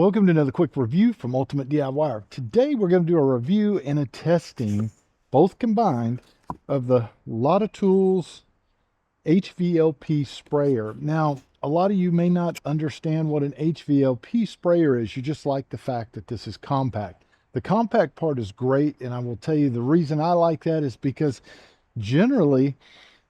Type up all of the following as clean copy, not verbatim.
Welcome to another quick review from Ultimate DIY. Today we're going to do a review and a testing, both combined, of the LotaTools HVLP sprayer. Now, a lot of you may not understand what an HVLP sprayer is. You just like the fact that this is compact. The compact part is great, and I will tell you the reason I like that is because generally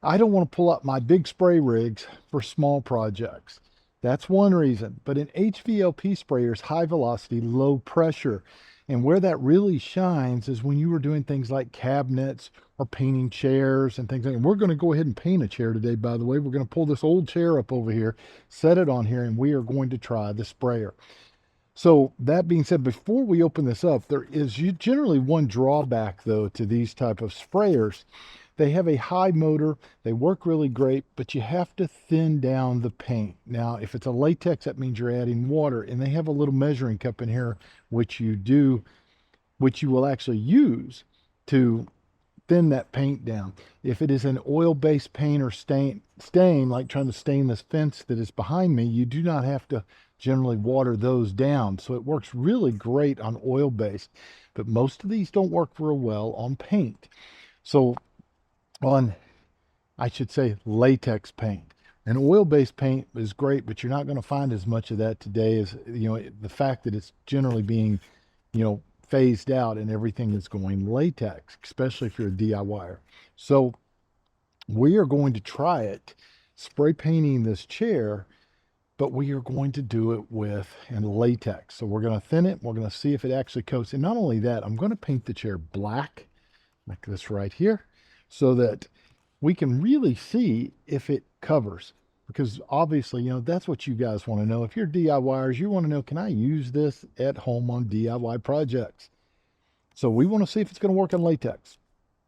I don't want to pull up my big spray rigs for small projects. That's one reason. But an HVLP sprayer is high velocity, low pressure. And where that really shines is when you were doing things like cabinets or painting chairs and things like that. And we're going to go ahead and paint a chair today, by the way. We're going to pull this old chair up over here, set it on here, and we are going to try the sprayer. So that being said, before we open this up, there is generally one drawback, though, to these type of sprayers. They have a high motor, they work really great, but you have to thin down the paint. Now, if it's a latex, that means you're adding water, and they have a little measuring cup in here, which you will actually use to thin that paint down. If it is an oil-based paint or stain, like trying to stain this fence that is behind me, you do not have to generally water those down. So it works really great on oil-based, but most of these don't work real well on paint. So on, I should say, latex paint. An oil-based paint is great, but you're not going to find as much of that today as, the fact that it's generally being, phased out and everything is going latex, especially if you're a DIYer. So we are going to try it, spray painting this chair, but we are going to do it with latex. So we're going to thin it. We're going to see if it actually coats. And not only that, I'm going to paint the chair black, like this right here, so that we can really see if it covers. Because obviously, that's what you guys want to know. If you're DIYers, you want to know, can I use this at home on DIY projects? So we want to see if it's going to work on latex.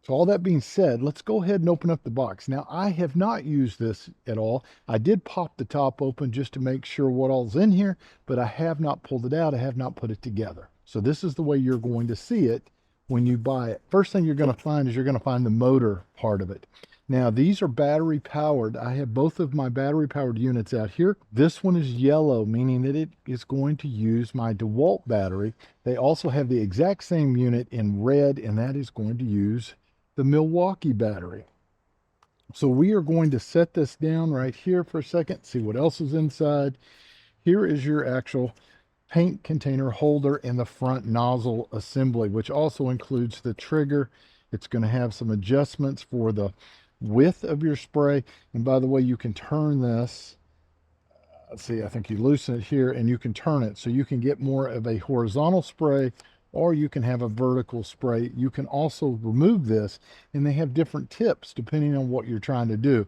So all that being said, let's go ahead and open up the box. Now, I have not used this at all. I did pop the top open just to make sure what all's in here, but I have not pulled it out. I have not put it together. So this is the way you're going to see it when you buy it. First thing you're going to find is you're going to find the motor part of it. Now, these are battery powered. I have both of my battery powered units out here. This one is yellow, meaning that it is going to use my DeWalt battery. They also have the exact same unit in red, and that is going to use the Milwaukee battery. So we are going to set this down right here for a second, see what else is inside. Here is your actual paint container holder and the front nozzle assembly, which also includes the trigger. It's going to have some adjustments for the width of your spray. And by the way, you can turn this, let's see, I think you loosen it here and you can turn it so you can get more of a horizontal spray, or you can have a vertical spray. You can also remove this, and they have different tips depending on what you're trying to do.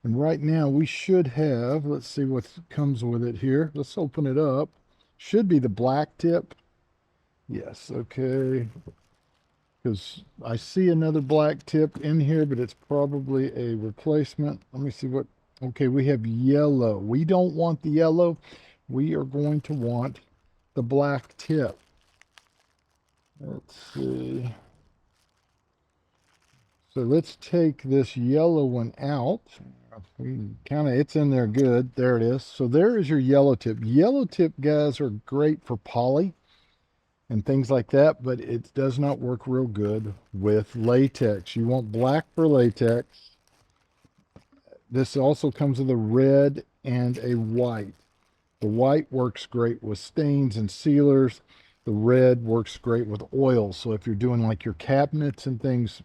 And right now we should have, let's see what comes with it here. Let's open it up. Should be the black tip. Yes, okay. Because I see another black tip in here, but it's probably a replacement. Let me see what, okay, we have yellow. We don't want the yellow. We are going to want the black tip. Let's see. So let's take this yellow one out. It's in there good. There it is. So there is your yellow tip. Yellow tip, guys, are great for poly and things like that, but it does not work real good with latex. You want black for latex. This also comes with a red and a white. The white works great with stains and sealers. The red works great with oil. So if you're doing like your cabinets and things,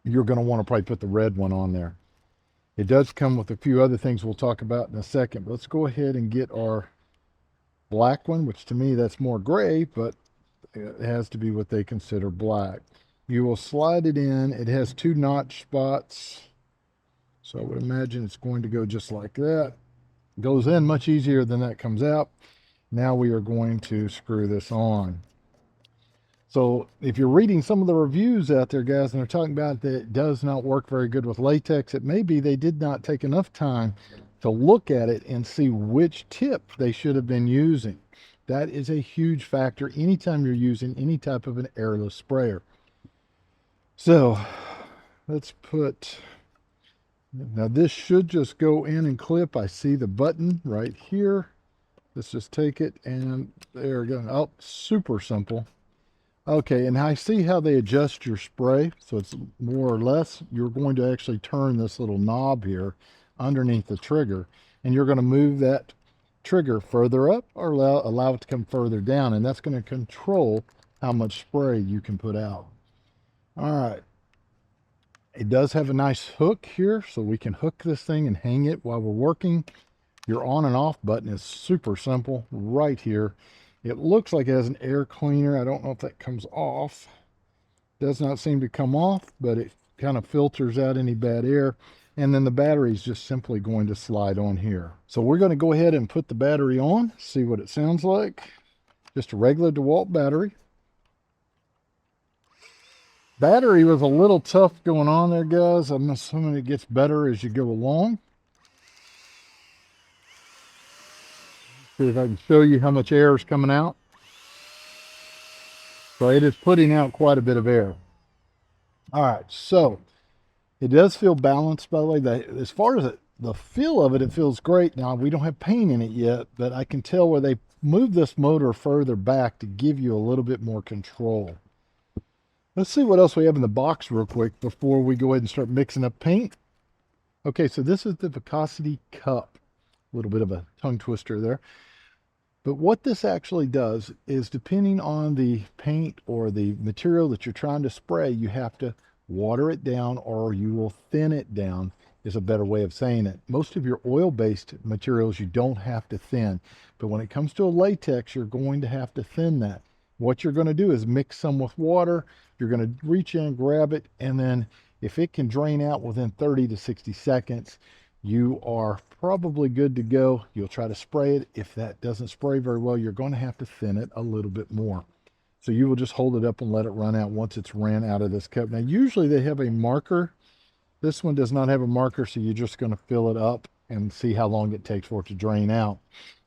you're going to want to probably put the red one on there. It does come with a few other things we'll talk about in a second. But let's go ahead and get our black one, which to me that's more gray, but it has to be what they consider black. You will slide it in. It has two notch spots. So I would imagine it's going to go just like that. It goes in much easier than that comes out. Now we are going to screw this on. So if you're reading some of the reviews out there, guys, and they're talking about that it does not work very good with latex, it may be they did not take enough time to look at it and see which tip they should have been using. That is a huge factor anytime you're using any type of an airless sprayer. So let's put, now this should just go in and clip. I see the button right here. Let's just take it, and there we go. Oh, super simple. Okay, and I see how they adjust your spray. So it's more or less, you're going to actually turn this little knob here underneath the trigger, and you're going to move that trigger further up or allow it to come further down, and that's going to control how much spray you can put out. All right. It does have a nice hook here, so we can hook this thing and hang it while we're working. Your on and off button is super simple right here. It looks like it has an air cleaner. I don't know if that comes off. Does not seem to come off, but it kind of filters out any bad air. And then the battery is just simply going to slide on here. So we're going to go ahead and put the battery on, see what it sounds like. Just a regular DeWalt battery. Battery was a little tough going on there, guys. I'm assuming it gets better as you go along. See if I can show you how much air is coming out. So it is putting out quite a bit of air. All right, so it does feel balanced, by the way. As far as the feel of it, it feels great. Now, we don't have paint in it yet, but I can tell where they moved this motor further back to give you a little bit more control. Let's see what else we have in the box real quick before we go ahead and start mixing up paint. Okay, so this is the viscosity cup. A little bit of a tongue twister there. But what this actually does is, depending on the paint or the material that you're trying to spray, you have to water it down, or you will thin it down, is a better way of saying it. Most of your oil-based materials you don't have to thin, but when it comes to a latex, you're going to have to thin that. What you're going to do is mix some with water. You're going to reach in, grab it, and then if it can drain out within 30 to 60 seconds, you are probably good to go. You'll try to spray it. If that doesn't spray very well, you're going to have to thin it a little bit more. So you will just hold it up and let it run out once it's ran out of this cup. Now, usually they have a marker. This one does not have a marker, so you're just going to fill it up and see how long it takes for it to drain out.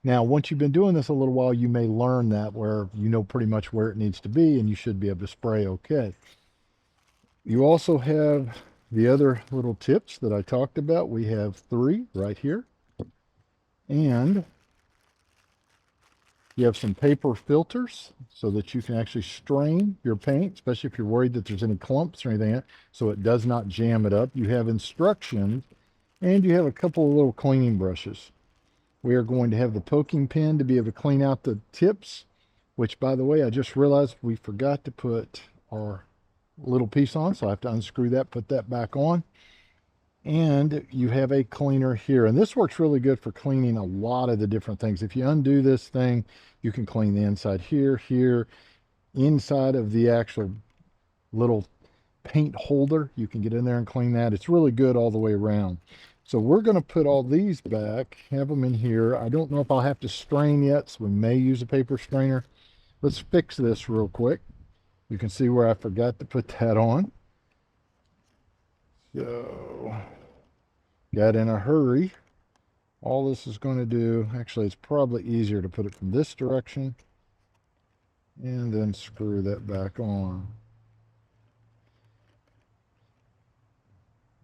Now, once you've been doing this a little while, you may learn that, where you know pretty much where it needs to be, and you should be able to spray okay. You also have the other little tips that I talked about. We have 3 right here. And you have some paper filters so that you can actually strain your paint, especially if you're worried that there's any clumps or anything in it, so it does not jam it up. You have instructions, and you have a couple of little cleaning brushes. We are going to have the poking pin to be able to clean out the tips, which, by the way, I just realized we forgot to put our little piece on, so I have to unscrew that, put that back on. And you have a cleaner here, and this works really good for cleaning a lot of the different things. If you undo this thing, you can clean the inside here, inside of the actual little paint holder. You can get in there and clean that. It's really good all the way around. So we're going to put all these back, have them in here. I don't know if I'll have to strain yet, so we may use a paper strainer. Let's fix this real quick. You can see where I forgot to put that on. So, got in a hurry. All this is going to do, actually, it's probably easier to put it from this direction and then screw that back on.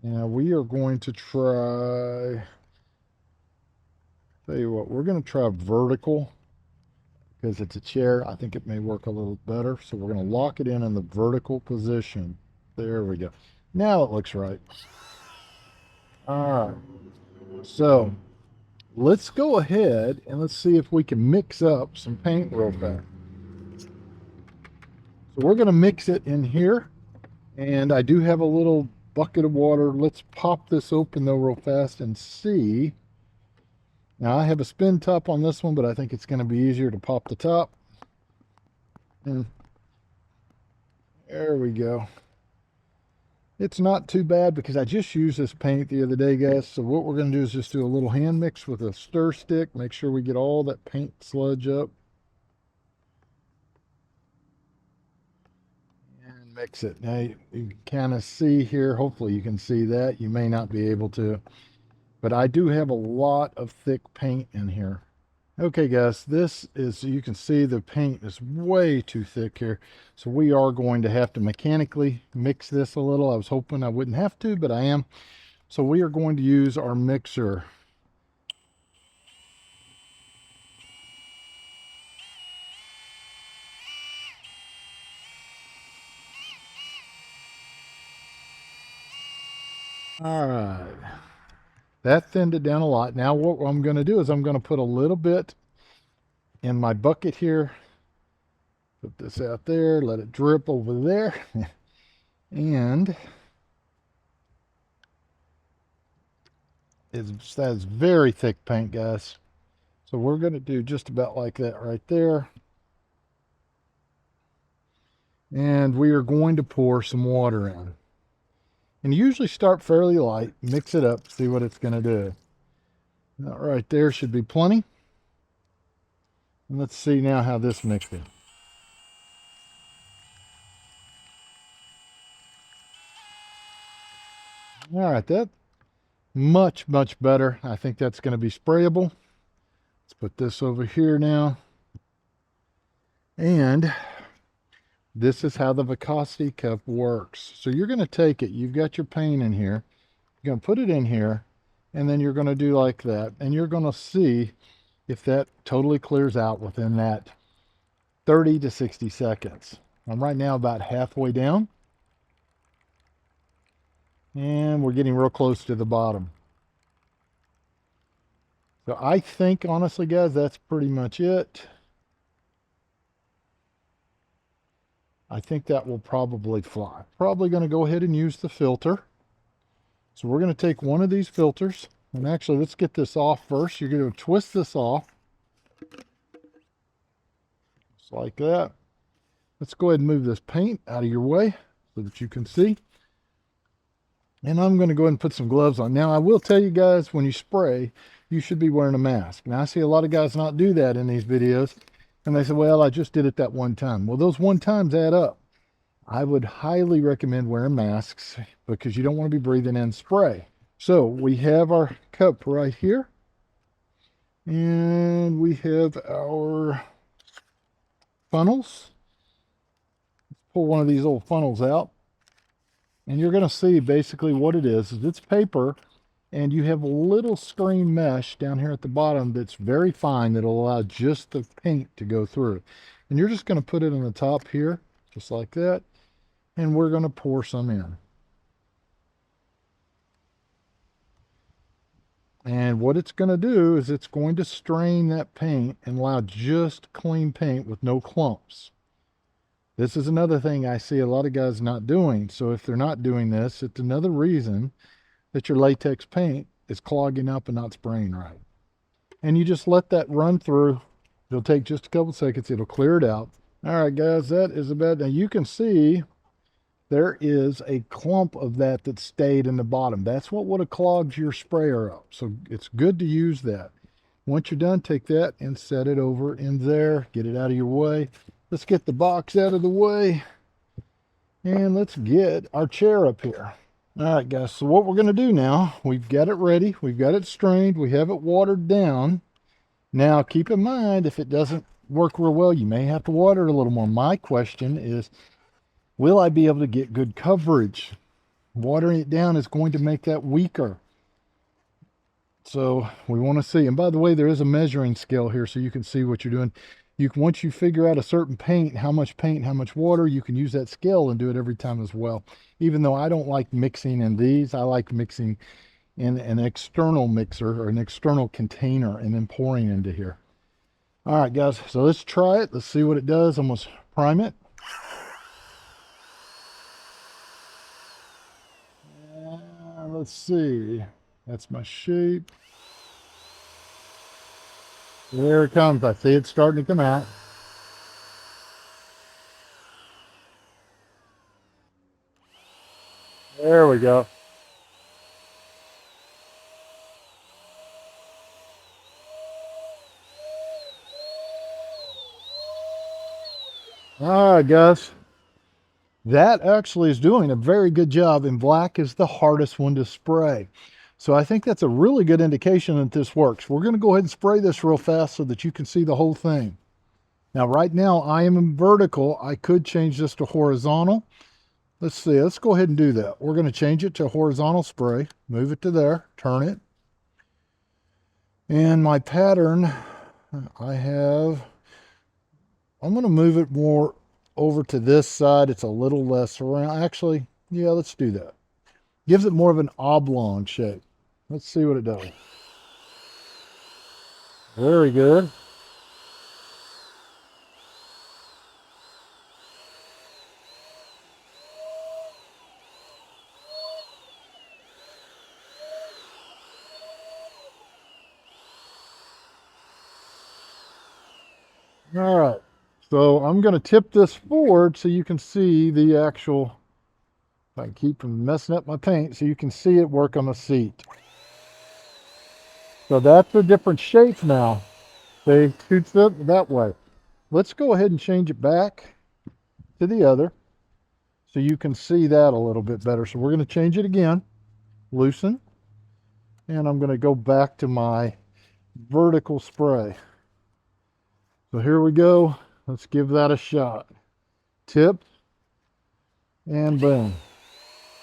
Now we are going to try, tell you what, we're going to try vertical because it's a chair. I think it may work a little better. So we're going to lock it in the vertical position. There we go. Now it looks right. All right. So let's go ahead and let's see if we can mix up some paint real fast. So we're going to mix it in here. And I do have a little bucket of water. Let's pop this open though real fast and see. Now I have a spin top on this one, but I think it's going to be easier to pop the top. And there we go. It's not too bad because I just used this paint the other day, guys. So what we're going to do is just do a little hand mix with a stir stick. Make sure we get all that paint sludge up. And mix it. Now you can kind of see here. Hopefully you can see that. You may not be able to. But I do have a lot of thick paint in here. Okay, guys, this is, you can see the paint is way too thick here. So we are going to have to mechanically mix this a little. I was hoping I wouldn't have to, but I am. So we are going to use our mixer. All right. That thinned it down a lot. Now what I'm going to do is I'm going to put a little bit in my bucket here. Put this out there, let it drip over there. And that's very thick paint, guys. So we're going to do just about like that right there. And we are going to pour some water in. And usually start fairly light, mix it up, see what it's going to do. That right there should be plenty. And let's see now how this mixes. All right, that much better. I think that's going to be sprayable. Let's put this over here now. And this is how the viscosity cup works. So you're going to take it, you've got your paint in here, you're going to put it in here, and then you're going to do like that, and you're going to see if that totally clears out within that 30 to 60 seconds. I'm right now about halfway down, and we're getting real close to the bottom. So I think, honestly, guys, that's pretty much it. I think that will probably fly. Probably going to go ahead and use the filter. So we're going to take one of these filters, and actually let's get this off first. You're going to twist this off. Just like that. Let's go ahead and move this paint out of your way so that you can see. And I'm going to go ahead and put some gloves on. Now I will tell you guys, when you spray, you should be wearing a mask. Now I see a lot of guys not do that in these videos. And they say, well, I just did it that one time. Well, those one times add up. I would highly recommend wearing masks because you don't want to be breathing in spray. So we have our cup right here. And we have our funnels. Let's pull one of these old funnels out. And you're going to see basically what it is it's paper, and you have a little screen mesh down here at the bottom that's very fine that'll allow just the paint to go through. And you're just going to put it on the top here, just like that. And we're going to pour some in. And what it's going to do is it's going to strain that paint and allow just clean paint with no clumps. This is another thing I see a lot of guys not doing. So if they're not doing this, it's another reason that your latex paint is clogging up and not spraying right. And you just let that run through. It'll take just a couple seconds. It'll clear it out. All right, guys, that is about, now you can see there is a clump of that stayed in the bottom. That's what would have clogged your sprayer up. So it's good to use that. Once you're done, take that and set it over in there. Get it out of your way. Let's get the box out of the way. And let's get our chair up here. All right, guys, so what we're going to do now, we've got it ready. We've got it strained. We have it watered down. Now, keep in mind, if it doesn't work real well, you may have to water it a little more. My question is, will I be able to get good coverage? Watering it down is going to make that weaker. So we want to see. And by the way, there is a measuring scale here so you can see what you're doing. Once you figure out a certain paint, how much water, you can use that scale and do it every time as well. Even though I don't like mixing in these, I like mixing in an external mixer or an external container and then pouring into here. All right, guys, so let's try it. Let's see what it does. I'm going to prime it. Let's see. That's my shape. There it comes. I see it starting to come out. There we go. All right, guys. That actually is doing a very good job, and black is the hardest one to spray. So I think that's a really good indication that this works. We're going to go ahead and spray this real fast so that you can see the whole thing. Now, right now, I am in vertical. I could change this to horizontal. Let's see. Let's go ahead and do that. We're going to change it to horizontal spray. Move it to there. Turn it. And my pattern, I'm going to move it more over to this side. It's a little less around. Actually, yeah, let's do that. Gives it more of an oblong shape. Let's see what it does. Very good. All right, so I'm going to tip this forward so you can see the actual, if I can keep from messing up my paint, so you can see it work on the seat. So that's a different shape now. They shoots it that way. Let's go ahead and change it back to the other so you can see that a little bit better. So we're going to change it again, loosen, and I'm going to go back to my vertical spray. So here we go. Let's give that a shot. Tip, and boom.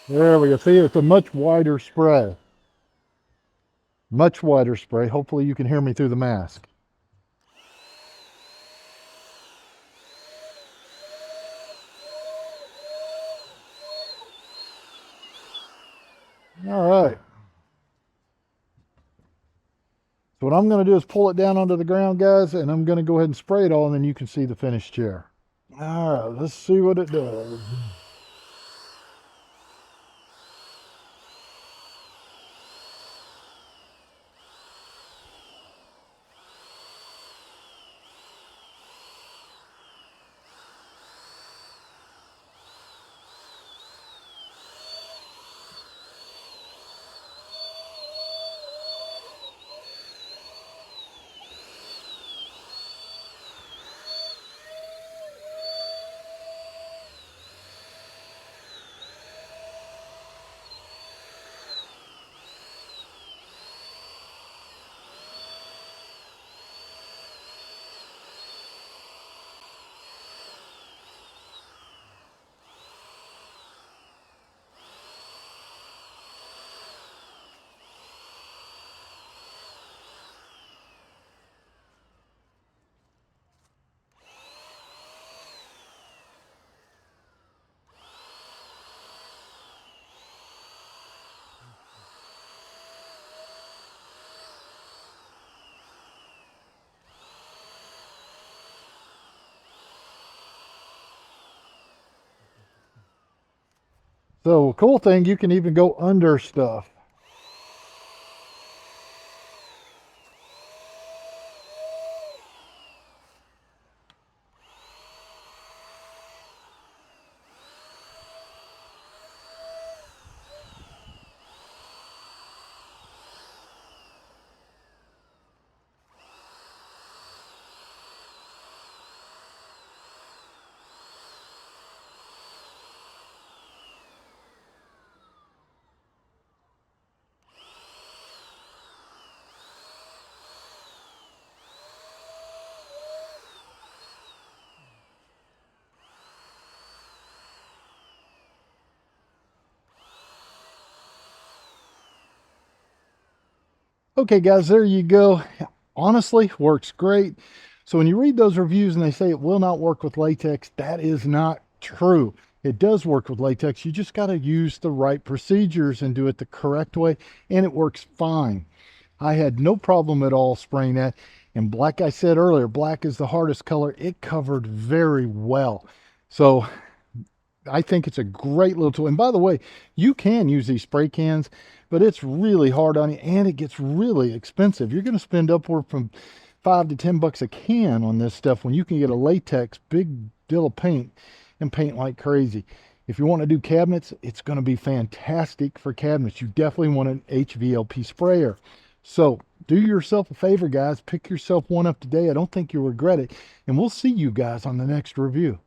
There we go. See, it's a much wider spray. Much wider spray. Hopefully you can hear me through the mask. All right. So what I'm going to do is pull it down onto the ground, guys, and I'm going to go ahead and spray it all, and then you can see the finished chair. All right, let's see what it does. So cool thing, you can even go under stuff. Okay, guys, there you go. Honestly, works great. So when you read those reviews and they say it will not work with latex, that is not true. It does work with latex. You just got to use the right procedures and do it the correct way, and it works fine. I had no problem at all spraying that. And like I said earlier, black is the hardest color. It covered very well. So I think it's a great little tool. And by the way, you can use these spray cans, but it's really hard on you and it gets really expensive. You're going to spend upward from $5 to $10 a can on this stuff when you can get a latex big deal of paint and paint like crazy. If you want to do cabinets, it's going to be fantastic for cabinets. You definitely want an HVLP sprayer. So do yourself a favor, guys. Pick yourself one up today. I don't think you'll regret it. And we'll see you guys on the next review.